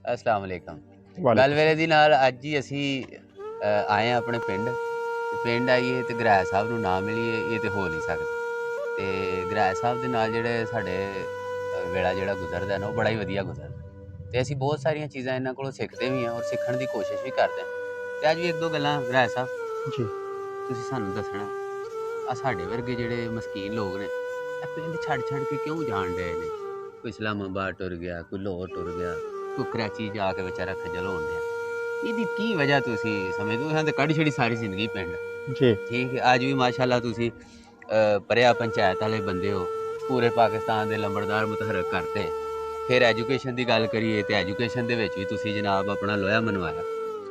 अस्सलाम वालेकुम। वालेकुम गल वेले दी नाल अज ही असी आए हैं अपने पिंड आइए तो गराया साहब नूं ना मिलीए ये तो हो नहीं सकता। तो गराया साहब दे नाल जेहड़े साडे वेला जेहड़ा गुजरदा ना वो बड़ा ही वधिया गुजरदा ते असी बहुत सारियां चीज़ां इन्हां कोलों सिखदे भी हैं और सीखण दी कोशिश भी करदे हैं। ते अज भी एक दो गल्लां गराया साहब जी। तुसीं सानूं दसणा आ साडे वर्गे जेहड़े मस्कीन लोग ने ਇਹ ਪਿੰਡ ਛੱਡ ਕੇ ਕਿਉਂ ਜਾਣ ਡਏ ਨੇ। ਕੋਈ ਇਸਲਾਮਾਬਾਦ ਟੁਰ ਗਿਆ, ਕੋਈ ਲਾਹੌਰ ਟੁਰ ਗਿਆ, ਕੋਈ ਕਰਾਚੀ ਜਾ ਕੇ ਵਿਚਾਰਾ ਖੱਜਲ ਹੋਣ ਡਿਆ। ਇਹਦੀ ਕੀ ਵਜ੍ਹਾ ਤੁਸੀਂ ਸਮਝਦੇ ਹੋ? ਹਾਂ ਤੇ ਕੱਢ ਛੜੀ ਸਾਰੀ ਜ਼ਿੰਦਗੀ ਪਿੰਡ। जी ਠੀਕ ਹੈ ਅੱਜ ਵੀ ਮਾਸ਼ਾਅੱਲਾ ਤੁਸੀਂ ਪਰਿਆ ਪੰਚਾਇਤ ਵਾਲੇ ਬੰਦੇ ਹੋ, ਪੂਰੇ ਪਾਕਿਸਤਾਨ ਦੇ ਲੰਬੜਦਾਰ ਮੁਤਹਰਕ ਕਰਤੇ। ਫਿਰ ਐਜੂਕੇਸ਼ਨ ਦੀ ਗੱਲ ਕਰੀਏ ਤੇ ਐਜੂਕੇਸ਼ਨ ਦੇ ਵਿੱਚ ਵੀ ਤੁਸੀਂ ਜਨਾਬ ਆਪਣਾ ਲੋਹਾ ਮਨਵਾਇਆ।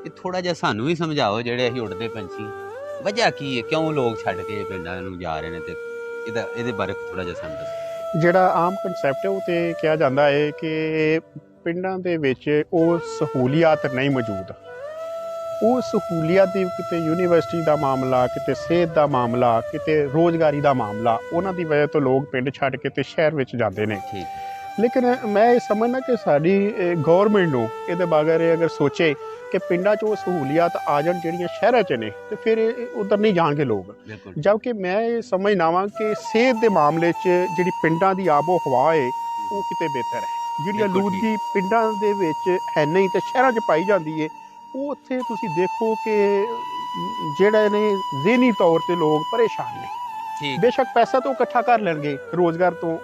ਇਹ ਥੋੜਾ ਜਿਹਾ ਸਾਨੂੰ ਵੀ ਸਮਝਾਓ ਜਿਹੜੇ ਅਸੀਂ ਉੱਡਦੇ ਪੰਛੀ ਵਜ੍ਹਾ ਕੀ ਹੈ, ਕਿਉਂ ਲੋਕ ਛੱਡ ਕੇ ਪਿੰਡਾਂ ਨੂੰ ਜਾ ਰਹੇ ਨੇ ਤੇ ਇਹਦੇ ਬਾਰੇ ਥੋੜਾ ਜਿਹਾ ਸਾਨੂੰ ਦੱਸੋ। ਜਿਹੜਾ ਆਮ ਕਨਸੈਪਟ ਹੈ ਉਹ ਤੇ ਕਿਹਾ ਜਾਂਦਾ ਹੈ ਕਿ ਪਿੰਡਾਂ ਦੇ ਵਿੱਚ ਉਹ ਸਹੂਲੀਅਤ ਨਹੀਂ ਮੌਜੂਦ। ਉਹ ਸਹੂਲੀਅਤ ਦੀ ਕਿਤੇ ਯੂਨੀਵਰਸਿਟੀ ਦਾ ਮਾਮਲਾ, ਕਿਤੇ ਸਿਹਤ ਦਾ ਮਾਮਲਾ, ਕਿਤੇ ਰੋਜ਼ਗਾਰੀ ਦਾ ਮਾਮਲਾ, ਉਹਨਾਂ ਦੀ ਵਜ੍ਹਾ ਤੋਂ ਲੋਕ ਪਿੰਡ ਛੱਡ ਕੇ ਤੇ ਸ਼ਹਿਰ ਵਿੱਚ ਜਾਂਦੇ ਨੇ। ਠੀਕ। ਲੇਕਿਨ ਮੈਂ ਇਹ ਸਮਝਦਾ ਕਿ ਸਾਡੀ ਗੌਰਮੈਂਟ ਨੂੰ ਇਹਦੇ ਬਾਰੇ ਅਗਰ ਸੋਚੇ ਕਿ ਪਿੰਡਾਂ 'ਚ ਉਹ ਸਹੂਲੀਅਤ ਆ ਜਾਣ ਜਿਹੜੀਆਂ ਸ਼ਹਿਰਾਂ 'ਚ ਨੇ ਤੇ ਫਿਰ ਉੱਧਰ ਨਹੀਂ ਜਾਣਗੇ ਲੋਕ। ਜਦਕਿ ਮੈਂ ਇਹ ਸਮਝਦਾ ਵਾਂ ਕਿ ਸਿਹਤ ਦੇ ਮਾਮਲੇ 'ਚ ਜਿਹੜੀ ਪਿੰਡਾਂ ਦੀ ਆਬੋ ਹਵਾ ਹੈ ਉਹ ਕਿਤੇ ਬਿਹਤਰ ਹੈ। ਜਿਹੜੀ ਆਲੂਦਗੀ ਪਿੰਡਾਂ ਦੇ ਵਿੱਚ ਹੈ ਨਹੀਂ ਤੇ ਸ਼ਹਿਰਾਂ 'ਚ ਪਾਈ ਜਾਂਦੀ ਹੈ, ਉਹ ਉੱਥੇ ਤੁਸੀਂ ਦੇਖੋ ਕਿ ਜਿਹੜੇ ਨੇ ਜ਼ਿਹਨੀ ਤੌਰ 'ਤੇ ਲੋਕ ਪਰੇਸ਼ਾਨ ਨੇ। ਬੇਸ਼ੱਕ ਪੈਸਾ ਤਾਂ ਇਕੱਠਾ ਕਰ ਲੈਣਗੇ, ਰੋਜ਼ਗਾਰ ਤੋਂ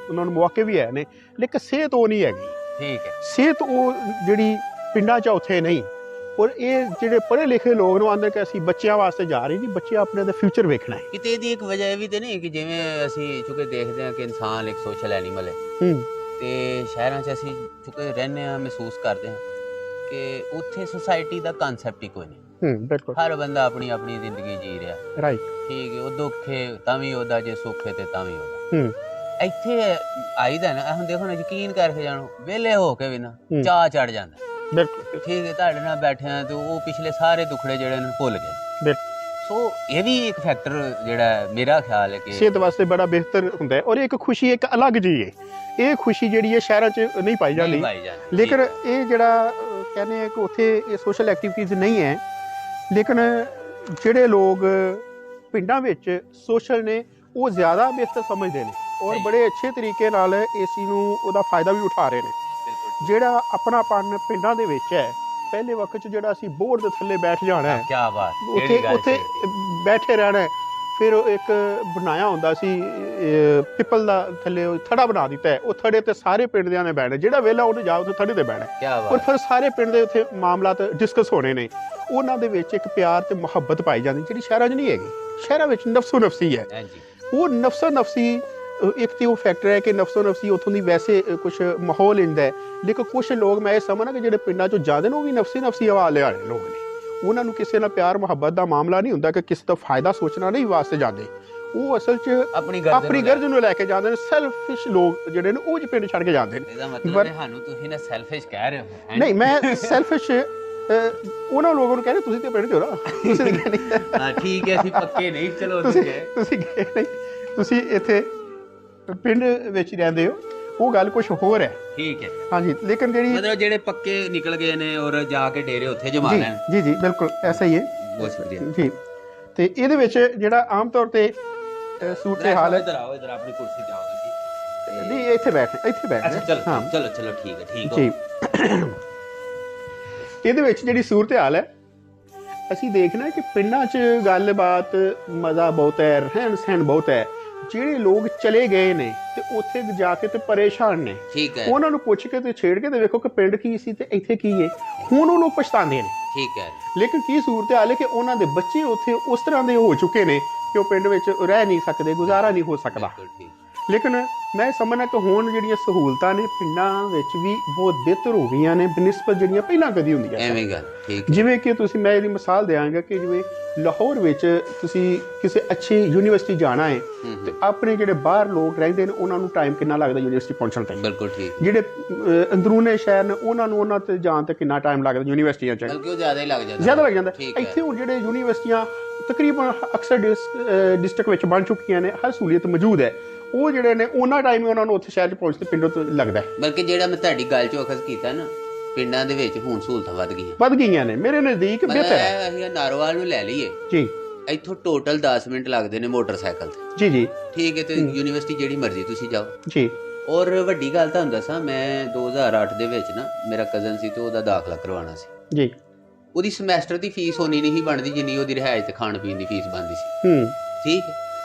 ਉਹਨਾਂ ਨੂੰ ਮੌਕੇ ਵੀ ਹੈ ਨੇ, ਲੇਕਿਨ ਸਿਹਤ ਉਹ ਨਹੀਂ ਹੈਗੀ। ਠੀਕ ਹੈ। ਸਿਹਤ ਉਹ ਜਿਹੜੀ ਪਿੰਡਾਂ 'ਚ ਉੱਥੇ ਨਹੀਂ। ਔਰ ਇਹ ਜਿਹੜੇ ਪੜ੍ਹੇ ਲਿਖੇ ਲੋਕ ਨੂੰ ਆਂਦੇ ਕਿ ਅਸੀਂ ਬੱਚਿਆਂ ਵਾਸਤੇ ਜਾ ਰਹੇ ਜੀ, ਬੱਚੇ ਆਪਣੇ ਦਾ ਫਿਊਚਰ ਵੇਖਣਾ ਹੈ। ਕਿਤੇ ਇਹਦੀ ਇੱਕ ਵਜ੍ਹਾ ਇਹ ਵੀ ਤੇ ਨਹੀਂ ਕਿ ਜਿਵੇਂ ਅਸੀਂ ਚੁੱਕੇ ਦੇਖਦੇ ਹਾਂ ਕਿ ਇਨਸਾਨ ਇੱਕ ਸੋਸ਼ਲ ਐਨੀਮਲ ਹੈ ਤੇ ਸ਼ਹਿਰਾਂ 'ਚ ਅਸੀਂ ਚੁੱਕੇ ਰਹਿੰਦੇ ਹਾਂ, ਮਹਿਸੂਸ ਕਰਦੇ ਹਾਂ ਕਿ ਉੱਥੇ ਸੁਸਾਇਟੀ ਦਾ ਕਨਸੈਪਟ ਹੀ ਕੋਈ ਨਹੀਂ। ਬਿਲਕੁਲ। ਹਰ ਬੰਦਾ ਆਪਣੀ ਆਪਣੀ ਜ਼ਿੰਦਗੀ ਜੀ ਰਿਹਾ। ਰਾਈਟ। ਠੀਕ ਹੈ। ਉਹ ਦੁੱਖੇ ਤਾਂ ਵੀ ਉਹਦਾ, ਜੇ ਸੁੱਖ ਹੈ ਤੇ ਤਾਂ ਵੀ ਉਹਦਾ। ਇੱਥੇ ਆਈਦਾ ਨਾ, ਹੁਣ ਦੇਖੋ ਨਾ, ਯਕੀਨ ਕਰਕੇ ਜਾਣੋ, ਵਿਹਲੇ ਹੋ ਕੇ ਵੀ ਨਾ ਚਾਹ ਚੜ ਜਾਂਦਾ। ਬਿਲਕੁਲ। ਠੀਕ ਹੈ। ਤੁਹਾਡੇ ਨਾਲ ਬੈਠਿਆ ਤੇ ਉਹ ਪਿਛਲੇ ਸਾਰੇ ਦੁੱਖੜੇ ਜਿਹੜੇ ਨੇ ਭੁੱਲ ਗਏ। ਬਿਲਕੁਲ। ਸੋ ਇਹ ਵੀ ਇੱਕ ਫੈਕਟਰ ਜਿਹੜਾ ਮੇਰਾ ਖਿਆਲ ਹੈ ਕਿ ਸਿਹਤ ਵਾਸਤੇ ਬੜਾ ਬਿਹਤਰ ਹੁੰਦਾ ਹੈ। ਔਰ ਇੱਕ ਖੁਸ਼ੀ ਇੱਕ ਅਲੱਗ ਜਿਹੀ ਹੈ। ਇਹ ਖੁਸ਼ੀ ਜਿਹੜੀ ਹੈ ਸ਼ਹਿਰਾਂ 'ਚ ਨਹੀਂ ਪਾਈ ਜਾਂਦੀ। ਲੇਕਿਨ ਇਹ ਜਿਹੜਾ ਕਹਿੰਦੇ ਆ ਕਿ ਉੱਥੇ ਇਹ ਸੋਸ਼ਲ ਐਕਟੀਵਿਟੀਜ਼ ਨਹੀਂ ਹੈ, ਲੇਕਿਨ ਜਿਹੜੇ ਲੋਕ ਪਿੰਡਾਂ ਵਿੱਚ ਸੋਸ਼ਲ ਨੇ ਉਹ ਜ਼ਿਆਦਾ ਬਿਹਤਰ ਸਮਝਦੇ ਨੇ ਔਰ ਬੜੇ ਅੱਛੇ ਤਰੀਕੇ ਨਾਲ ਇਸ ਚੀਜ਼ ਨੂੰ ਉਹਦਾ ਫਾਇਦਾ ਵੀ ਉਠਾ ਰਹੇ ਨੇ। ਜਿਹੜਾ ਆਪਣਾਪਨ ਪਿੰਡਾਂ ਦੇ ਵਿੱਚ ਹੈ, ਪਹਿਲੇ ਵਕਤ 'ਚ ਜਿਹੜਾ ਅਸੀਂ ਬੋਰਡ ਦੇ ਥੱਲੇ ਬੈਠ ਜਾਣਾ ਹੈ, ਕਿਆ ਬਾਤ, ਉੱਥੇ ਬੈਠੇ ਰਹਿਣਾ। ਫਿਰ ਇੱਕ ਬਣਾਇਆ ਹੁੰਦਾ ਸੀ ਪਿੱਪਲ ਦਾ ਥੱਲੇ ਥੜਾ ਬਣਾ ਦਿੱਤਾ ਹੈ, ਉਹ ਥੜੇ ਤੇ ਸਾਰੇ ਪਿੰਡ ਦਿਆਂ ਨੇ ਬਹਿਣਾ, ਜਿਹੜਾ ਵਿਹਲਾ ਉਹਨੇ ਜਾ ਉੱਥੇ ਥੜੇ ਤੇ ਬਹਿਣਾ ਔਰ ਫਿਰ ਸਾਰੇ ਪਿੰਡ ਦੇ ਉੱਥੇ ਮਾਮਲਾਤ ਡਿਸਕਸ ਹੋਣੇ ਨੇ। ਉਹਨਾਂ ਦੇ ਵਿੱਚ ਇੱਕ ਪਿਆਰ ਤੇ ਮੁਹੱਬਤ ਪਾਈ ਜਾਂਦੀ ਜਿਹੜੀ ਸ਼ਹਿਰਾਂ 'ਚ ਨਹੀਂ ਹੈਗੀ। ਸ਼ਹਿਰਾਂ ਵਿੱਚ ਨਫਸੋ ਨਫਸੀ ਹੈ। ਉਹ ਨਫਸੋ ਨਫਸੀ ਇੱਕ ਤੇ ਉਹ ਫੈਕਟਰ ਹੈ ਕਿ ਨਫਸੋ ਨਫਸੀ ਉੱਥੋਂ ਦੀ ਵੈਸੇ ਕੁਛ ਮਾਹੌਲ ਇੰਦਾ ਹੈ, ਲੇਕਿਨ ਕੁਛ ਲੋਕ ਮੈਂ ਇਹ ਸਮਝਣਾ ਕਿ ਜਿਹੜੇ ਪਿੰਡਾਂ 'ਚੋਂ ਜਾਂਦੇ ਨੇ ਉਹ ਵੀ ਨਫਸੀ ਹਵਾ ਲਿਆਣੇ ਲੋਕ ਨੇ। ਉਹਨਾਂ ਨੂੰ ਕਿਸੇ ਨਾਲ ਪਿਆਰ ਮੁਹੱਬਤ ਦਾ ਮਾਮਲਾ ਨਹੀਂ ਹੁੰਦਾ ਕਿ ਕਿਸੇ ਦਾ ਫਾਇਦਾ ਸੋਚਣਾ ਨਹੀਂ ਵਾਸਤੇ ਜਾਂਦੇ। ਉਹ ਅਸਲ 'ਚ ਆਪਣੀ ਗਰਜ ਨੂੰ ਲੈ ਕੇ ਜਾਂਦੇ ਨੇ। ਸੈਲਫਿਸ਼ ਲੋਕ ਜਿਹੜੇ ਨੇ ਉਹ ਪਿੰਡ ਛੱਡ ਕੇ ਜਾਂਦੇ ਨੇ। ਇਹਦਾ ਮਤਲਬ ਹੈ ਸਾਨੂੰ ਤੁਸੀਂ ਨਾ ਸੈਲਫਿਸ਼ ਕਹਿ ਰਹੇ ਹੋ। ਨਹੀਂ, ਮੈਂ ਸੈਲਫਿਸ਼ ਉਹਨਾਂ ਲੋਕਾਂ ਨੂੰ ਕਹਿੰਦੇ ਤੁਸੀਂ ਤੇ ਪਿੰਡ 'ਚ ਹੋ ਨਾ, ਤੁਸੀਂ ਗਏ ਨਹੀਂ। ਹਾਂ ਠੀਕ ਹੈ, ਅਸੀਂ ਪੱਕੇ ਨਹੀਂ। ਚਲੋ ਤੁਸੀਂ ਗਏ ਨਹੀਂ, ਤੁਸੀਂ ਇੱਥੇ ਪਿੰਡ ਵਿੱਚ ਰਹਿੰਦੇ ਹੋ, ਉਹ ਗੱਲ ਕੁਛ ਹੋਰ ਹੈ। ਠੀਕ ਹੈ। ਹਾਂਜੀ, ਲੇਕਿਨ ਜਿਹੜੀ ਮਤਲਬ ਜਿਹੜੇ ਪੱਕੇ ਨਿਕਲ ਗਏ ਨੇ ਔਰ ਜਾ ਕੇ ਡੇਰੇ ਉੱਥੇ ਜਮਾ ਲੈਣ। ਜੀ ਜੀ ਬਿਲਕੁਲ ਐਸਾ ਹੀ ਹੈ। ਬਹੁਤ ਵਧੀਆ ਜੀ। ਤੇ ਇਹਦੇ ਵਿੱਚ ਜਿਹੜਾ ਆਮ ਤੌਰ ਤੇ ਸੂਰਤ ਹਾਲ ਹੈ। ਇਧਰ ਆਓ, ਇਧਰ ਆਪਣੀ ਕੁਰਸੀ ਤੇ ਆਓ ਤੁਸੀਂ। ਨਹੀਂ, ਇੱਥੇ ਬੈਠ। ਅੱਛਾ ਚਲੋ ਠੀਕ ਹੈ। ਠੀਕ ਜੀ। ਇਹਦੇ ਵਿੱਚ ਜਿਹੜੀ ਸੂਰਤ ਹਾਲ ਹੈ, ਅਸੀਂ ਦੇਖਣਾ ਕਿ ਪਿੰਡਾਂ 'ਚ ਗੱਲਬਾਤ ਮਜ਼ਾ ਬਹੁਤ ਹੈ, ਰਹਿਣ ਸਹਿਣ ਬਹੁਤ ਹੈ। ਜਿਹੜੇ ਲੋਕ ਚਲੇ ਗਏ ਨੇ ਤੇ ਉੱਥੇ ਜਾ ਕੇ ਤੇ ਪਰੇਸ਼ਾਨ ਨੇ, ਠੀਕ ਹੈ, ਉਹਨਾਂ ਨੂੰ ਪੁੱਛ ਕੇ ਤੇ ਛੇੜ ਕੇ ਤੇ ਵੇਖੋ ਕਿ ਪਿੰਡ ਕੀ ਸੀ ਤੇ ਇੱਥੇ ਕੀ ਹੈ। ਹੁਣ ਉਹਨੂੰ ਪਛਤਾਉਂਦੇ ਨੇ। ਠੀਕ ਹੈ। ਲੇਕਿਨ ਕੀ ਸੂਰਤ ਹਾਲ ਹੈ ਕਿ ਉਹਨਾਂ ਦੇ ਬੱਚੇ ਉੱਥੇ ਉਸ ਤਰ੍ਹਾਂ ਦੇ ਹੋ ਚੁੱਕੇ ਨੇ ਕਿ ਉਹ ਪਿੰਡ ਵਿੱਚ ਰਹਿ ਨਹੀਂ ਸਕਦੇ, ਗੁਜ਼ਾਰਾ ਨਹੀਂ ਹੋ ਸਕਦਾ। ਲੇਕਿਨ ਮੈਂ ਸਮਝਦਾ ਕਿ ਹੁਣ ਜਿਹੜੀਆਂ ਸਹੂਲਤਾਂ ਨੇ ਪਿੰਡਾਂ ਵਿੱਚ ਵੀ ਬਹੁਤ ਬਿਹਤਰ ਹੋ ਗਈਆਂ ਨੇ ਬਨਿਸਬਤ ਜਿਹੜੀਆਂ ਪਹਿਲਾਂ ਕਦੀ ਹੁੰਦੀਆਂ। ਐਵੇਂ ਗੱਲ ਠੀਕ। ਜਿਵੇਂ ਕਿ ਤੁਸੀਂ, ਮੈਂ ਇਹਦੀ ਮਿਸਾਲ ਦਿਆਂਗਾ ਕਿ ਜਿਵੇਂ ਲਾਹੌਰ ਵਿੱਚ ਤੁਸੀਂ ਕਿਸੇ ਅੱਛੀ ਯੂਨੀਵਰਸਿਟੀ ਜਾਣਾ ਹੈ ਤੇ ਆਪਣੇ ਜਿਹੜੇ ਬਾਹਰ ਲੋਕ ਰਹਿੰਦੇ ਨੇ ਉਹਨਾਂ ਨੂੰ ਟਾਈਮ ਕਿੰਨਾ ਲੱਗਦਾ ਯੂਨੀਵਰਸਿਟੀ ਪਹੁੰਚਣ ਤੱਕ। ਬਿਲਕੁਲ ਠੀਕ। ਜਿਹੜੇ ਅੰਦਰੂਨੇ ਸ਼ਹਿਰ ਨੇ ਉਹਨਾਂ ਤੇ ਜਾਣ ਤੇ ਕਿੰਨਾ ਟਾਈਮ ਲੱਗਦਾ ਯੂਨੀਵਰਸਿਟੀਆਂ 'ਚ? ਬਲਕਿ ਜ਼ਿਆਦਾ ਹੀ ਲੱਗ ਜਾਂਦਾ। ਜ਼ਿਆਦਾ ਲੱਗ ਜਾਂਦਾ। ਇੱਥੇ ਹੁਣ ਜਿਹੜੇ ਯੂਨੀਵਰਸਿਟੀਆਂ ਤਕਰੀਬਨ ਅਕਸਰ ਡਿਸਟ੍ਰਿਕਟ ਵਿੱਚ ਬਣ ਚੁੱਕੀਆਂ ਨੇ, ਹਰ ਸਹੂਲੀਅਤ ਮੌਜੂਦ ਹੈ, ਉਹ ਜਿਹੜੇ ਨੇ ਉਹਨਾਂ ਟਾਈਮ ਹੀ ਉਹਨਾਂ ਨੂੰ ਉੱਥੇ ਸ਼ਹਿਰ 'ਚ ਪਹੁੰਚਦੇ ਪਿੰਡੋਂ ਤੋਂ ਲੱਗਦਾ ਹੈ। ਬਲਕਿ ਜਿਹੜਾ ਮੈਂ ਤੁਹਾਡੀ ਗੱਲ 'ਚ ਅਖਜ਼ ਕੀਤਾ ਨਾ ਪਿੰਡਾਂ ਦੇ ਵਿੱਚ ਹੁਣ ਸਹੂਲਤਾਂ ਵੱਧ ਗਈਆਂ ਨੇ ਮੇਰੇ ਨਜ਼ਦੀਕ ਬਿਹਤਰ ਹੈ। ਅਸੀਂ ਨਾਰੋਵਾਲ ਨੂੰ ਲੈ ਲਈਏ ਜੀ, ਇੱਥੋਂ ਟੋਟਲ 10 ਮਿੰਟ ਲੱਗਦੇ ਨੇ ਮੋਟਰਸਾਈਕਲ ਤੇ। ਜੀ ਠੀਕ ਹੈ, ਤੇ ਯੂਨੀਵਰਸਿਟੀ ਜਿਹੜੀ ਮਰਜ਼ੀ ਤੁਸੀਂ ਜਾਓ ਜੀ। ਔਰ ਵੱਡੀ ਗੱਲ ਤੁਹਾਨੂੰ ਦੱਸਾਂ, ਮੈਂ 2008 ਦੇ ਵਿੱਚ ਨਾ ਮੇਰਾ ਕਜ਼ਨ ਸੀ ਤੇ ਉਹਦਾ ਦਾਖਲਾ ਕਰਵਾਉਣਾ ਸੀ ਜੀ। ਉਹਦੀ ਸਮੈਸਟਰ ਦੀ ਫੀਸ ਹੋਣੀ ਨਹੀਂ ਬਣਦੀ ਜਿੰਨੀ ਉਹਦੀ ਰਿਹਾਇਸ਼ ਤੇ ਖਾਣ ਪੀਣ ਦੀ ਫੀਸ ਬਣਦੀ ਸੀ। ਠੀਕ ਹੈ,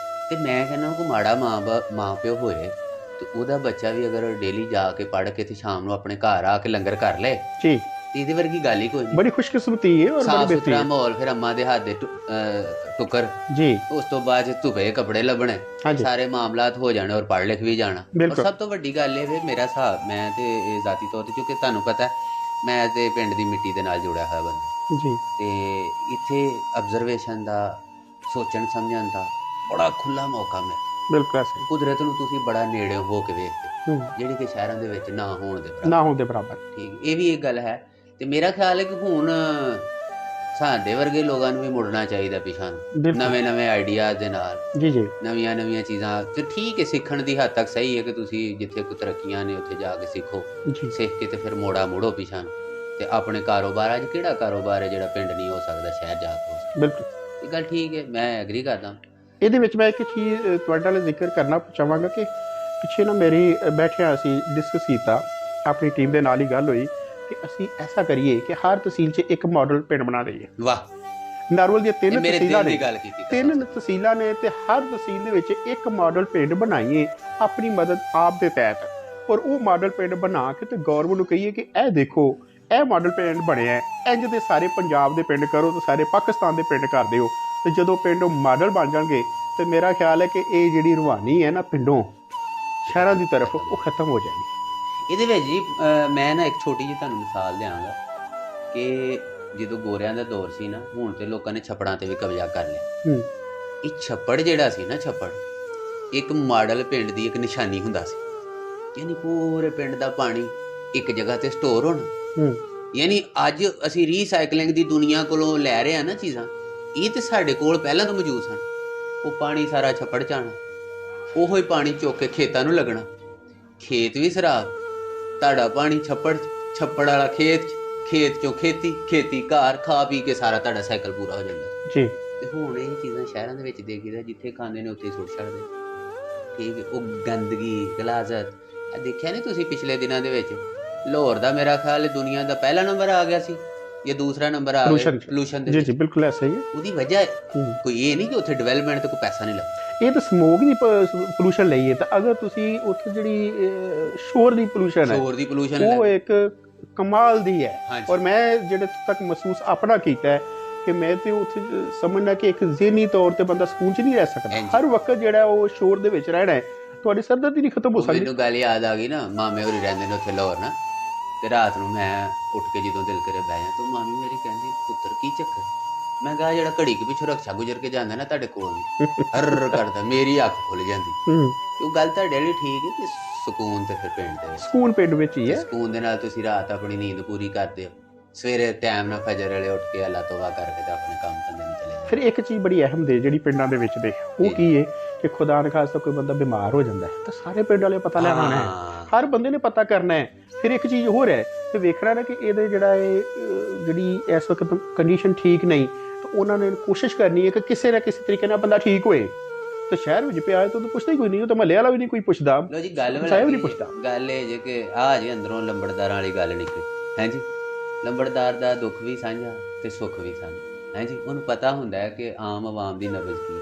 ਤੇ ਮੈਂ ਕਹਿੰਦਾ ਕੋਈ ਮਾੜਾ ਮਾਂ ਪਿਓ ਹੋਏ ਤੇ ਉਹਦਾ ਬੱਚਾ ਵੀ ਅਗਰ ਡੇਲੀ ਜਾ ਕੇ ਪੜ੍ਹ ਕੇ ਤੇ ਸ਼ਾਮ ਨੂੰ ਆਪਣੇ ਘਰ ਆ ਕੇ ਲੰਗਰ ਕਰ ਲੈ ਜੀ, ਤੇ ਇਹਦੇ ਵਰਗੀ ਗੱਲ ਹੀ ਕੋਈ ਨਹੀਂ। ਬੜੀ ਖੁਸ਼ਕਿਸਮਤੀ ਹੈ ਔਰ ਸਾਫ ਸੁਥਰਾ ਮਾਹੌਲ, ਫਿਰ ਅੰਮਾ ਦੇ ਹੱਥ ਦੇ ਟੁੱਕਰ ਜੀ, ਉਸ ਤੋਂ ਬਾਅਦ ਧੁੱਪੇ ਕੱਪੜੇ ਲੱਭਣੇ, ਸਾਰੇ ਮਾਮਲਾਤ ਹੋ ਜਾਣੇ ਔਰ ਪੜ੍ਹ ਲਿਖ ਵੀ ਜਾਣਾ। ਔਰ ਸਭ ਤੋਂ ਵੱਡੀ ਗੱਲ ਇਹ ਵੀ ਮੇਰਾ ਹਿਸਾਬ, ਮੈਂ ਤੇ ਜ਼ਾਤੀ ਤੌਰ ਤੇ, ਕਿਉਂਕਿ ਤੁਹਾਨੂੰ ਪਤਾ ਮੈਂ ਤੇ ਪਿੰਡ ਦੀ ਮਿੱਟੀ ਦੇ ਨਾਲ ਜੁੜਿਆ ਹੋਇਆ ਬੰਦਾ ਜੀ, ਤੇ ਇੱਥੇ ਅਬਜ਼ਰਵੇਸ਼ਨ ਦਾ, ਸੋਚਣ ਸਮਝਣ ਦਾ ਬੜਾ ਖੁੱਲਾ ਮੌਕਾ ਮਿਲਦਾ। ਬਿਲਕੁਲ ਸਹੀ। ਕੁਦਰਤ ਨੂੰ ਤੁਸੀਂ ਬੜਾ ਨੇੜੇ ਹੋ ਕੇ ਵੇਖਦੇ, ਜਿਹੜੀ ਕਿ ਸ਼ਹਿਰਾਂ ਦੇ ਵਿੱਚ ਨਾ ਹੋਣ ਦੇ ਬਰਾਬਰ। ਠੀਕ, ਇਹ ਵੀ ਇੱਕ ਗੱਲ ਹੈ। ਤੇ ਮੇਰਾ ਖਿਆਲ ਹੈ ਕਿ ਹੁਣ ਸਾਡੇ ਵਰਗੇ ਲੋਕਾਂ ਨੂੰ ਵੀ ਮੁੜਨਾ ਚਾਹੀਦਾ ਪਿਛਾਂ ਨੂੰ, ਨਵੇਂ ਆਈਡੀਆਜ਼ ਦੇ ਨਾਲ ਜੀ, ਨਵੀਆਂ ਚੀਜ਼ਾਂ। ਤੇ ਠੀਕ ਹੈ, ਸਿੱਖਣ ਦੀ ਹੱਦ ਤੱਕ ਸਹੀ ਹੈ ਕਿ ਤੁਸੀਂ ਜਿੱਥੇ ਕੋਈ ਤਰੱਕੀਆਂ ਨੇ ਉੱਥੇ ਜਾ ਕੇ ਸਿੱਖੋ, ਸਿੱਖ ਕੇ ਤੇ ਫਿਰ ਮੁੜੋ ਪਿਛਾਂ ਨੂੰ ਤੇ ਆਪਣੇ ਕਾਰੋਬਾਰ। ਅੱਜ ਕਿਹੜਾ ਕਾਰੋਬਾਰ ਹੈ ਜਿਹੜਾ ਪਿੰਡ ਨਹੀਂ ਹੋ ਸਕਦਾ, ਸ਼ਹਿਰ ਜਾ ਕੇ ਹੋ ਸਕਦਾ। ਬਿਲਕੁਲ, ਇਹ ਗੱਲ ਠੀਕ ਹੈ, ਮੈਂ ਐਗਰੀ ਕਰਦਾ। ਇਹਦੇ ਵਿੱਚ ਮੈਂ ਇੱਕ ਚੀਜ਼ ਤੁਹਾਡੇ ਨਾਲ ਜ਼ਿਕਰ ਕਰਨਾ ਚਾਹਾਂਗਾ ਕਿ ਪਿੱਛੇ ਨਾ ਮੇਰੀ ਬੈਠਿਆ ਅਸੀਂ ਡਿਸਕਸ ਕੀਤਾ, ਆਪਣੀ ਟੀਮ ਦੇ ਨਾਲ ਹੀ ਗੱਲ ਹੋਈ ਕਿ ਅਸੀਂ ਐਸਾ ਕਰੀਏ ਕਿ ਹਰ ਤਹਿਸੀਲ 'ਚ ਇੱਕ ਮਾਡਲ ਪਿੰਡ ਬਣਾ ਦਈਏ। ਵਾਹ, ਨਾਰੋਵਾਲ ਦੀਆਂ 3 ਤਹਿਸੀਲਾਂ ਨੇ, 3 ਤਹਿਸੀਲਾਂ ਨੇ, ਤੇ ਹਰ ਤਹਿਸੀਲ ਦੇ ਵਿੱਚ ਇੱਕ ਮਾਡਲ ਪਿੰਡ ਬਣਾਈਏ ਆਪਣੀ ਮਦਦ ਆਪ ਦੇ ਤਹਿਤ, ਔਰ ਉਹ ਮਾਡਲ ਪਿੰਡ ਬਣਾ ਕੇ ਤੇ ਗੌਰਮੈਂਟ ਨੂੰ ਕਹੀਏ ਕਿ ਇਹ ਦੇਖੋ ਇਹ ਮਾਡਲ ਪਿੰਡ ਬਣਿਆ, ਇੰਜ ਦੇ ਸਾਰੇ ਪੰਜਾਬ ਦੇ ਪਿੰਡ ਕਰੋ ਤੇ ਸਾਰੇ ਪਾਕਿਸਤਾਨ ਦੇ ਪਿੰਡ ਕਰ ਦਿਓ। ਤੇ ਜਦੋਂ ਪਿੰਡ ਮਾਡਲ ਬਣ ਜਾਣਗੇ ਤੇ ਮੇਰਾ ਖਿਆਲ ਹੈ ਕਿ ਇਹ ਜਿਹੜੀ ਰਵਾਨੀ ਹੈ ਨਾ ਪਿੰਡੋਂ ਸ਼ਹਿਰਾਂ ਦੀ ਤਰਫ, ਉਹ ਖਤਮ ਹੋ ਜਾਏਗੀ। ਇਹਦੇ ਵਿੱਚ ਜੀ ਮੈਂ ਨਾ ਇੱਕ ਛੋਟੀ ਜਿਹੀ ਤੁਹਾਨੂੰ ਮਿਸਾਲ ਦਿਆਂਗਾ ਕਿ ਜਦੋਂ ਗੋਰਿਆਂ ਦਾ ਦੌਰ ਸੀ ਨਾ, ਹੁਣ ਤੇ ਲੋਕਾਂ ਨੇ ਛੱਪੜਾਂ ਤੇ ਵੀ ਕਬਜ਼ਾ ਕਰ ਲਿਆ। ਇਹ ਛੱਪੜ ਜਿਹੜਾ ਸੀ ਨਾ, ਛੱਪੜ ਇੱਕ ਮਾਡਲ ਪਿੰਡ ਦੀ ਇੱਕ ਨਿਸ਼ਾਨੀ ਹੁੰਦਾ ਸੀ, ਯਾਨੀ ਪੂਰੇ ਪਿੰਡ ਦਾ ਪਾਣੀ ਇੱਕ ਜਗ੍ਹਾ ਤੇ ਸਟੋਰ ਹੋਣਾ। ਯਾਨੀ ਅੱਜ ਅਸੀਂ ਰੀਸਾਈਕਲਿੰਗ ਦੀ ਦੁਨੀਆ ਕੋਲੋਂ ਲੈ ਰਹੇ ਹਾਂ ਨਾ ਚੀਜ਼ਾਂ, ਇਹ ਤੇ ਸਾਡੇ ਕੋਲ ਪਹਿਲਾਂ ਤੋਂ ਮੌਜੂਦ ਸਨ। ਉਹ ਪਾਣੀ ਸਾਰਾ ਛੱਪੜ 'ਚ ਆਉਣਾ, ਉਹੋ ਹੀ ਪਾਣੀ ਚੁੱਕ ਕੇ ਖੇਤਾਂ ਨੂੰ ਲੱਗਣਾ, ਖੇਤ ਵੀ ਸਰਾਬ, ਤੁਹਾਡਾ ਪਾਣੀ ਛੱਪੜ ਵਾਲਾ ਖੇਤ ਚੋਂ ਖੇਤੀ ਘਰ, ਖਾ ਪੀ ਕੇ ਸਾਰਾ ਤੁਹਾਡਾ ਸਾਈਕਲ ਪੂਰਾ ਹੋ ਜਾਂਦਾ ਜੀ। ਤੇ ਹੁਣ ਇਹ ਚੀਜ਼ਾਂ ਸ਼ਹਿਰਾਂ ਦੇ ਵਿੱਚ ਦੇਖੀਦਾ, ਜਿੱਥੇ ਖਾਂਦੇ ਨੇ ਉੱਥੇ ਸੁੱਟ ਛੱਡਦੇ। ਠੀਕ ਹੈ, ਉਹ ਗੰਦਗੀ, ਗਲਾਜ਼ਤ, ਇਹ ਦੇਖਿਆ ਨਹੀਂ ਤੁਸੀਂ ਪਿਛਲੇ ਦਿਨਾਂ ਦੇ ਵਿੱਚ ਲਾਹੌਰ ਦਾ ਮੇਰਾ ਖਿਆਲ ਦੁਨੀਆ ਦਾ ਪਹਿਲਾ ਨੰਬਰ ਆ ਗਿਆ ਸੀ ਜਾਂ ਦੂਸਰਾ ਨੰਬਰ ਆ ਗਿਆ ਪੋਲੂਸ਼ਨ ਦੇ। ਜੀ ਬਿਲਕੁਲ ਐਸਾ ਹੀ ਹੈ। ਉਹਦੀ ਵਜ੍ਹਾ ਕੋਈ ਇਹ ਨਹੀਂ ਕਿ ਉੱਥੇ ਡਿਵੈਲਪਮੈਂਟ ਤੇ ਕੋਈ ਪੈਸਾ ਨਹੀਂ ਲੱਗਦਾ, ਇਹ ਤਾਂ ਸਮੋਕ ਦੀ ਪੋਲੂਸ਼ਨ ਲਈ ਹੈ। ਤਾਂ ਅਗਰ ਤੁਸੀਂ ਉੱਥੇ ਜਿਹੜੀ ਸ਼ੋਰ ਦੀ ਪੋਲੂਸ਼ਨ ਹੈ, ਉਹ ਇੱਕ ਕਮਾਲ ਦੀ ਹੈ। ਔਰ ਮੈਂ ਜਿਹੜੇ ਤੱਕ ਮਹਿਸੂਸ ਆਪਣਾ ਕੀਤਾ ਹੈ ਕਿ ਮੈਂ ਤੇ ਉੱਥੇ ਸਮਝਣਾ ਕਿ ਇੱਕ ਜ਼ਿਹਨੀ ਤੌਰ ਤੇ ਬੰਦਾ ਸਕੂਨ 'ਚ ਨਹੀਂ ਰਹਿ ਸਕਦਾ। ਹਰ ਵਕਤ ਜਿਹੜਾ ਉਹ ਸ਼ੋਰ ਦੇ ਵਿੱਚ ਰਹਿਣਾ ਹੈ, ਤੁਹਾਡੀ ਸਰਦਰਦੀ ਨਹੀਂ ਖਤਮ ਹੋ ਸਕਦੀ। ਮੈਨੂੰ ਗੱਲ ਯਾਦ ਆ ਗਈ ਨਾ, ਮਾਮੇ ਹੋਰੀ ਰਹਿੰਦੇ ਨੇ ਉੱਥੇ ਲਾਹੌਰ ਨਾ, ਤੇ ਰਾਤ ਨੂੰ ਮੈਂ ਉੱਠ ਕੇ ਜਦੋਂ ਦਿਲ ਕਰੇ ਬਹਿ ਜਾ, ਤਾਂ ਮਾਮੀ ਮੇਰੀ ਕਹਿੰਦੀ ਪੁੱਤਰ ਕੀ ਚੱਕਰ? ਮੈਂ ਕਿਹਾ ਜਿਹੜਾ ਘੜੀ ਕੇ ਪਿੱਛੋਂ ਰਕਸ਼ਾ ਗੁਜ਼ਰ ਕੇ ਜਾਂਦਾ ਨਾ ਤੁਹਾਡੇ ਕੋਲ, ਹਰ ਕਰਦਾ, ਮੇਰੀ ਅੱਖ ਖੁੱਲ ਜਾਂਦੀ। ਉਹ ਗੱਲ ਤੁਹਾਡੇ ਲਈ ਠੀਕ ਹੈ ਕਿ ਸਕੂਨ ਤੇ ਫਿਰ ਪਿੰਡ ਦੇ ਸਕੂਨ ਪਿੰਡ ਵਿੱਚ ਹੀ ਹੈ। ਸਕੂਨ ਦੇ ਨਾਲ ਤੁਸੀਂ ਰਾਤ ਆਪਣੀ ਨੀਂਦ ਪੂਰੀ ਕਰਦੇ ਹੋ, ਸਵੇਰੇ ਟਾਈਮ ਨਾਲ ਫਜਰ ਵੇਲੇ ਉੱਠ ਕੇ ਅੱਲਾ ਤੋਬਾ ਕਰਕੇ ਤੇ ਆਪਣੇ ਕੰਮ ਧੰਦੇ ਨੂੰ ਚਲੇ ਜਾਂਦੇ। ਫਿਰ ਇੱਕ ਚੀਜ਼ ਬੜੀ ਅਹਿਮ ਦੇ ਜਿਹੜੀ ਪਿੰਡਾਂ ਦੇ ਵਿੱਚ ਦੇ, ਉਹ ਕੀ ਹੈ ਕਿ ਖੁਦਾ ਨਾ ਖਾਸਤਾ ਕੋਈ ਬੰਦਾ ਬਿਮਾਰ ਹੋ ਜਾਂਦਾ ਹੈ ਤਾਂ ਸਾਰੇ ਪਿੰਡ ਵਾਲੇ ਪਤਾ ਲੈ ਆਉਣਾ ਹੈ, ਹਰ ਬੰਦੇ ਨੇ ਪਤਾ ਕਰਨਾ ਹੈ। ਫਿਰ ਇੱਕ ਚੀਜ਼ ਹੋਰ ਹੈ ਕਿ ਵੇਖਣਾ ਨਾ ਕਿ ਇਹਦੇ ਜਿਹੜਾ ਇਹ ਜਿਹੜੀ ਇਸ ਵਕਤ ਕੰਡੀਸ਼ਨ ਠੀਕ ਨਹੀਂ, ਤਾਂ ਉਹਨਾਂ ਨੇ ਕੋਸ਼ਿਸ਼ ਕਰਨੀ ਹੈ ਕਿ ਕਿਸੇ ਨਾ ਕਿਸੇ ਤਰੀਕੇ ਨਾਲ ਬੰਦਾ ਠੀਕ ਹੋਏ। ਤੇ ਸ਼ਹਿਰ ਵਿੱਚ ਪਿਆ ਤਾਂ ਪੁੱਛਦਾ ਹੀ ਕੋਈ ਨਹੀਂ, ਉਹ ਤਾਂ ਮਹੱਲੇ ਵਾਲਾ ਵੀ ਨਹੀਂ ਕੋਈ ਪੁੱਛਦਾ। ਲੋ ਜੀ, ਗੱਲ ਵੀ ਨਹੀਂ ਪੁੱਛਦਾ। ਗੱਲ ਇਹ ਜੇ ਕਿ ਆ ਜੇ ਅੰਦਰੋਂ ਲੰਬੜਦਾਰਾਂ ਵਾਲੀ ਗੱਲ ਨਿਕਲੀ ਹੈ ਜੀ। ਲੰਬੜਦਾਰ ਦਾ ਦੁੱਖ ਵੀ ਸਾਂਝਾ ਤੇ ਸੁੱਖ ਵੀ ਸਾਂਝਾ ਹੈ ਜੀ। ਉਹਨੂੰ ਪਤਾ ਹੁੰਦਾ ਹੈ ਕਿ ਆਮ ਆਵਾਮ ਦੀ ਨਬਜ਼ ਕੀ।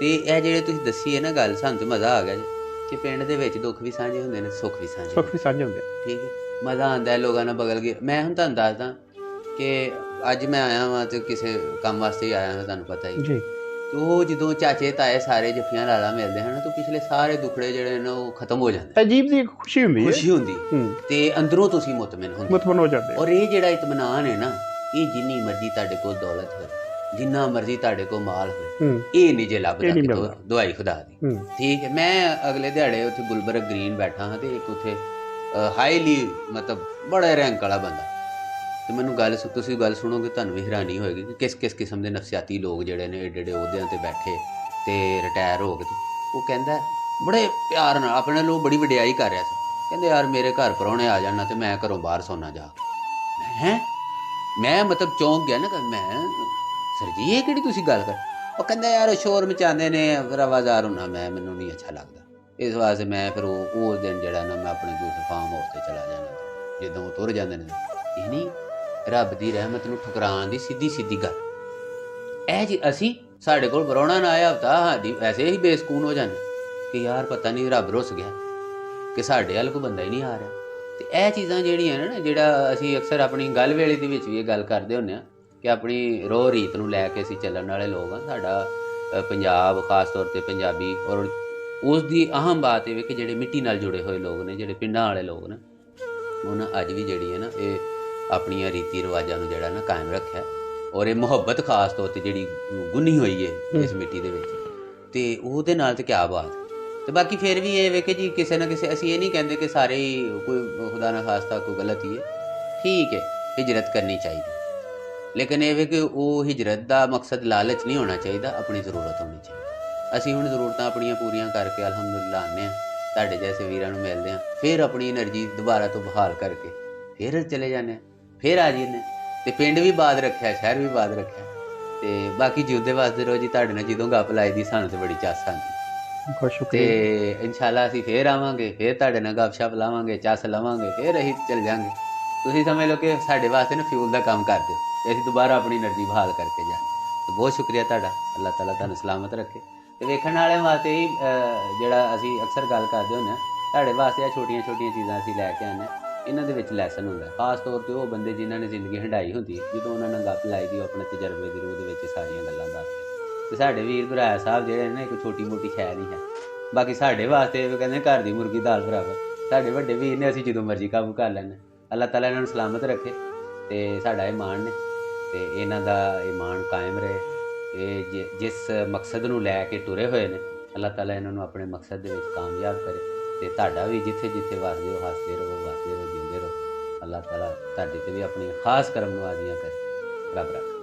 ਤੇ ਇਹ ਜਿਹੜੇ ਤੁਸੀਂ ਦੱਸੀ ਹੈ ਨਾ ਗੱਲ, ਸਾਨੂੰ ਤੇ ਮਜ਼ਾ ਆ ਗਿਆ ਜੀ ਕਿ ਪਿੰਡ ਦੇ ਵਿੱਚ ਦੁੱਖ ਵੀ ਸਾਂਝੇ ਹੁੰਦੇ ਨੇ, ਸੁੱਖ ਵੀ ਸਾਂਝੇ ਹੁੰਦੇ। ਠੀਕ ਹੈ, ਮਜ਼ਾ ਆਉਂਦਾ ਲੋਕਾਂ ਨਾਲ ਬਗਲ ਕੇ। ਮੈਂ ਹੁਣ ਤੁਹਾਨੂੰ ਦੱਸਦਾ ਕਿ ਅੱਜ ਮੈਂ ਆਇਆ ਵਾਂ ਤੇ ਕਿਸੇ ਕੰਮ ਵਾਸਤੇ ਹੀ ਆਇਆ ਹਾਂ, ਤੁਹਾਨੂੰ ਪਤਾ ਹੀ ਜੀ। ਤੇ ਉਹ ਜਦੋਂ ਚਾਚੇ ਤਾਏ ਸਾਰੇ ਜੱਫੀਆਂ ਲਾਲਾ ਮਿਲਦੇ ਹਨ ਤਾਂ ਪਿਛਲੇ ਸਾਰੇ ਦੁੱਖੜੇ ਜਿਹੜੇ ਨੇ ਉਹ ਖਤਮ ਹੋ ਜਾਂਦੇ। ਅਜੀਬ ਜਿਹੀ ਖੁਸ਼ੀ ਹੁੰਦੀ ਤੇ ਅੰਦਰੋਂ ਤੁਸੀਂ ਮੁਤਮਿਨ ਹੋ ਜਾਂਦੇ। ਔਰ ਇਹ ਜਿਹੜਾ ਇਤਮਾਨਾਨ ਹੈ ਨਾ, ਇਹ ਜਿੰਨੀ ਮਰਜ਼ੀ ਤੁਹਾਡੇ ਕੋਲ ਦੌਲਤ ਹੋਵੇ, ਜਿੰਨਾ ਮਰਜ਼ੀ ਤੁਹਾਡੇ ਕੋਲ ਮਾਲ ਹੋਵੇ, ਇਹ ਨਹੀਂ ਜੇ ਲੱਭਦਾ ਦਵਾਈ ਖੁਦਾ ਦੀ। ਠੀਕ ਹੈ, ਮੈਂ ਅਗਲੇ ਦਿਹਾੜੇ ਉੱਥੇ ਗੁਲਬਰਗ ਗ੍ਰੀਨ ਬੈਠਾ ਹਾਂ ਤੇ ਇੱਕ ਉੱਥੇ ਹਾਈਲੀ ਮਤਲਬ ਬੜਾ ਰੈਂਕ ਵਾਲਾ ਬੰਦਾ, ਤੇ ਮੈਨੂੰ ਤੁਸੀਂ ਗੱਲ ਸੁਣੋਗੇ ਤੁਹਾਨੂੰ ਵੀ ਹੈਰਾਨੀ ਹੋਏਗੀ ਕਿ ਕਿਸ ਕਿਸਮ ਦੇ ਨਫਸਿਆਤੀ ਲੋਕ ਜਿਹੜੇ ਨੇ ਏਡੇ ਏਡੇ ਅਹੁਦਿਆਂ ਤੇ ਬੈਠੇ ਤੇ ਰਿਟਾਇਰ ਹੋ ਗਏ। ਉਹ ਕਹਿੰਦਾ ਬੜੇ ਪਿਆਰ ਨਾਲ ਆਪਣੇ ਲੋਕ ਬੜੀ ਵਡਿਆਈ ਕਰ ਰਿਹਾ ਸੀ, ਕਹਿੰਦੇ ਯਾਰ ਮੇਰੇ ਘਰ ਪ੍ਰਾਹੁਣੇ ਆ ਜਾਣਾ ਤੇ ਮੈਂ ਘਰੋਂ ਬਾਹਰ ਸੌਣਾ ਜਾ। हैं मैं मतलब ਚੌਂਕ ਗਿਆ ਨਾ ਕਿ ਮੈਂ ਸਰ ਜੀ ਇਹ ਕਿਹੜੀ ਤੁਸੀਂ ਗੱਲ ਕਰ ਉਹ ਕਹਿੰਦਾ ਯਾਰ ਸ਼ੋਰ ਮਚਾਉਂਦੇ ਨੇ ਫਿਰ ਆਵਾਜ਼ਾਰ ਹੋਣਾ ਮੈਨੂੰ ਨਹੀਂ ਅੱਛਾ ਲੱਗਦਾ ਇਸ ਵਾਸਤੇ ਮੈਂ ਫਿਰ ਉਸ ਦਿਨ ਜਿਹੜਾ ਨਾ ਮੈਂ ਆਪਣੇ ਦੂਸਰੇ ਫਾਰਮ ਹਾਊਸ 'ਤੇ ਚਲਾ ਜਾਣਾ ਜਦੋਂ ਉਹ ਤੁਰ ਜਾਂਦੇ ਨੇ ਇਹ ਨਹੀਂ ਰੱਬ ਦੀ ਰਹਿਮਤ ਨੂੰ ਠੁਕਰਾਉਣ ਦੀ ਸਿੱਧੀ ਗੱਲ ਇਹ ਜੀ ਅਸੀਂ ਸਾਡੇ ਕੋਲ ਪ੍ਰਾਹੁਣਾ ਨਾ ਆਇਆ ਹਫ਼ਤਾ ਸਾਡੀ ਵੈਸੇ ਹੀ ਬੇਸਕੂਨ ਹੋ ਜਾਂਦੇ ਕਿ ਯਾਰ ਪਤਾ ਨਹੀਂ ਰੱਬ ਰੁੱਸ ਗਿਆ ਕਿ ਸਾਡੇ ਵੱਲ ਕੋਈ ਬੰਦਾ ਹੀ ਨਹੀਂ ਆ ਰਿਹਾ ਤੇ ਇਹ ਚੀਜ਼ਾਂ ਜਿਹੜੀਆਂ ਨੇ ਨਾ ਜਿਹੜਾ ਅਸੀਂ ਅਕਸਰ ਆਪਣੀ ਗੱਲ ਵੇਲੇ ਦੇ ਵਿੱਚ ਵੀ ਇਹ ਗੱਲ ਕਰਦੇ ਹੁੰਦੇ ਹਾਂ ਕਿ ਆਪਣੀ ਰੋਹ ਰੀਤ ਨੂੰ ਲੈ ਕੇ ਅਸੀਂ ਚੱਲਣ ਵਾਲੇ ਲੋਕ ਹਾਂ ਸਾਡਾ ਪੰਜਾਬ ਖਾਸ ਤੌਰ 'ਤੇ ਪੰਜਾਬੀ ਔਰ ਉਸ ਦੀ ਅਹਿਮ ਬਾਤ ਇਹ ਕਿ ਜਿਹੜੇ ਮਿੱਟੀ ਨਾਲ ਜੁੜੇ ਹੋਏ ਲੋਕ ਨੇ ਜਿਹੜੇ ਪਿੰਡਾਂ ਵਾਲੇ ਲੋਕ ਨੇ ਉਹਨਾਂ ਅੱਜ ਵੀ ਜਿਹੜੀ ਹੈ ਨਾ ਇਹ ਆਪਣੀਆਂ ਰੀਤੀ ਰਿਵਾਜਾਂ ਨੂੰ ਜਿਹੜਾ ਨਾ ਕਾਇਮ ਰੱਖਿਆ ਔਰ ਇਹ ਮੁਹੱਬਤ ਖਾਸ ਤੌਰ 'ਤੇ ਜਿਹੜੀ ਗੁੰਨੀ ਹੋਈ ਹੈ ਇਸ ਮਿੱਟੀ ਦੇ ਵਿੱਚ ਤੇ ਉਹਦੇ ਨਾਲ ਤੇ ਕਿਆ ਬਾਤ ਤੇ ਬਾਕੀ ਫਿਰ ਵੀ ਇਹ ਵੇ ਕਿ ਜੀ ਕਿਸੇ ਨਾ ਕਿਸੇ ਅਸੀਂ ਇਹ ਨਹੀਂ ਕਹਿੰਦੇ ਕਿ ਸਾਰੇ ਹੀ ਕੋਈ ਖੁਦਾ ਨਾ ਖਾਸਤਾ ਕੋਈ ਗਲਤ ਹੀ ਹੈ ਠੀਕ ਹੈ ਹਿਜਰਤ ਕਰਨੀ ਚਾਹੀਦੀ ਲੇਕਿਨ ਇਹ ਵੇ ਕਿ ਉਹ ਹਿਜਰਤ ਦਾ ਮਕਸਦ ਲਾਲਚ ਨਹੀਂ ਹੋਣਾ ਚਾਹੀਦਾ ਆਪਣੀ ਜ਼ਰੂਰਤ ਹੋਣੀ ਚਾਹੀਦੀ ਅਸੀਂ ਹੁਣ ਜ਼ਰੂਰਤਾਂ ਆਪਣੀਆਂ ਪੂਰੀਆਂ ਕਰਕੇ ਅਲਹਮਦੁਲਿਲਾ ਆਉਂਦੇ ਹਾਂ ਤੁਹਾਡੇ ਜੈਸੇ ਵੀਰਾਂ ਨੂੰ ਮਿਲਦੇ ਹਾਂ ਫਿਰ ਆਪਣੀ એનર્ਜੀ ਦੁਬਾਰਾ ਤੋਂ ਬਹਾਲ ਕਰਕੇ ਫਿਰ ਚਲੇ ਜਾਂਦੇ ਹਾਂ ਫਿਰ ਆ ਜਾਂਦੇ ਤੇ ਪਿੰਡ ਵੀ ਬਾਦ ਰੱਖਿਆ ਸ਼ਹਿਰ ਵੀ ਬਾਦ ਰੱਖਿਆ ਤੇ ਬਾਕੀ ਜਿਉਂਦੇ ਵਾਸਤੇ ਰਹੋ ਜੀ ਤੁਹਾਡੇ ਨਾਲ ਜਦੋਂ ਗੱਪ ਲਾਈ ਦੀ ਸਾਨੂੰ ਤੇ ਬੜੀ ਚਾਸ ਆਉਂਦੀ ਬਹੁਤ ਸ਼ੁਕਰੀਆ ਤੇ ਇਨਸ਼ਾਅੱਲਾ ਅਸੀਂ ਫੇਰ ਆਵਾਂਗੇ ਫਿਰ ਤੁਹਾਡੇ ਨਾਲ ਗੱਪਸ਼ਪ ਲਾਵਾਂਗੇ ਚੱਸ ਲਵਾਂਗੇ ਫਿਰ ਅਸੀਂ ਚੱਲ ਜਾਵਾਂਗੇ ਤੁਸੀਂ ਸਮਝ ਲਓ ਕਿ ਸਾਡੇ ਵਾਸਤੇ ਨਾ ਫਿਊਲ ਦਾ ਕੰਮ ਕਰਦੇ ਹੋ ਅਸੀਂ ਦੁਬਾਰਾ ਆਪਣੀ એનર્ਜੀ ਬਹਾਲ ਕਰਕੇ ਜਾਵਾਂਗੇ ਤੇ ਬਹੁਤ ਸ਼ੁਕਰੀਆ ਤੁਹਾਡਾ ਅੱਲਾਹ ਤਾਲਾ ਤੁਹਾਨੂੰ ਸਲਾਮਤ ਰੱਖੇ ਤੇ ਵੇਖਣ ਵਾਲਿਆਂ ਵਾਸਤੇ ਹੀ ਜਿਹੜਾ ਅਸੀਂ ਅਕਸਰ ਗੱਲ ਕਰਦੇ ਹੁੰਦੇ ਹਾਂ ਤੁਹਾਡੇ ਵਾਸਤੇ ਇਹ ਛੋਟੀਆਂ ਚੀਜ਼ਾਂ ਅਸੀਂ ਲੈ ਕੇ ਆਉਂਦੇ ਹਾਂ ਇਹਨਾਂ ਦੇ ਵਿੱਚ ਲੈਸਨ ਹੁੰਦਾ ਖਾਸ ਤੌਰ 'ਤੇ ਉਹ ਬੰਦੇ ਜਿਨ੍ਹਾਂ ਨੇ ਜ਼ਿੰਦਗੀ ਹੰਢਾਈ ਹੁੰਦੀ ਹੈ ਜਦੋਂ ਉਹਨਾਂ ਨਾਲ ਗੱਪ ਲਾਈ ਦੀ ਉਹ ਆਪਣੇ ਤਜਰਬੇ ਦੀ ਰੂਹ ਦੇ ਵਿੱਚ ਸਾਰੀਆਂ ਗੱਲਾਂ ਦੱਸਦੇ ਤੇ ਸਾਡੇ ਵੀਰ ਭਰਾ ਸਾਹਿਬ ਜਿਹੜੇ ਨੇ ਇੱਕ ਛੋਟੀ ਮੋਟੀ ਸ਼ੈ ਨਹੀਂ ਹੈ ਬਾਕੀ ਸਾਡੇ ਵਾਸਤੇ ਉਹ ਕਹਿੰਦੇ ਘਰ ਦੀ ਮੁਰਗੀ ਦਾਲ ਬਰਾਬਰ ਸਾਡੇ ਵੱਡੇ ਵੀਰ ਨੇ ਅਸੀਂ ਜਦੋਂ ਮਰਜ਼ੀ ਕਾਬੂ ਕਰ ਲੈਂਦੇ ਅੱਲਾਹ ਤਾਲਾ ਇਹਨਾਂ ਨੂੰ ਸਲਾਮਤ ਰੱਖੇ ਤੇ ਸਾਡਾ ਇਹ ਮਾਣ ਨੇ ਤੇ ਇਹਨਾਂ ਦਾ ਇਹ ਮਾਣ ਕਾਇਮ ਰਹੇ ਇਹ ਜਿਸ ਮਕਸਦ ਨੂੰ ਲੈ ਕੇ ਤੁਰੇ ਹੋਏ ਨੇ ਅੱਲਾਹ ਤਾਲਾ ਇਹਨਾਂ ਨੂੰ ਆਪਣੇ ਮਕਸਦ ਦੇ ਵਿੱਚ ਕਾਮਯਾਬ ਕਰੇ ਤੇ ਤੁਹਾਡਾ ਵੀ ਜਿੱਥੇ ਵਸਦੇ ਹੋ ਹੱਸਦੇ ਰਹੋ ਜਿਉਂਦੇ ਰਹੋ ਅੱਲਾਹ ਤਾਲਾ ਤੁਹਾਡੇ 'ਤੇ ਵੀ ਆਪਣੀ ਖਾਸ ਕਰਮ ਨਵਾਜ਼ੀਆਂ ਕਰੇ ਰੱਬ ਰੱਖ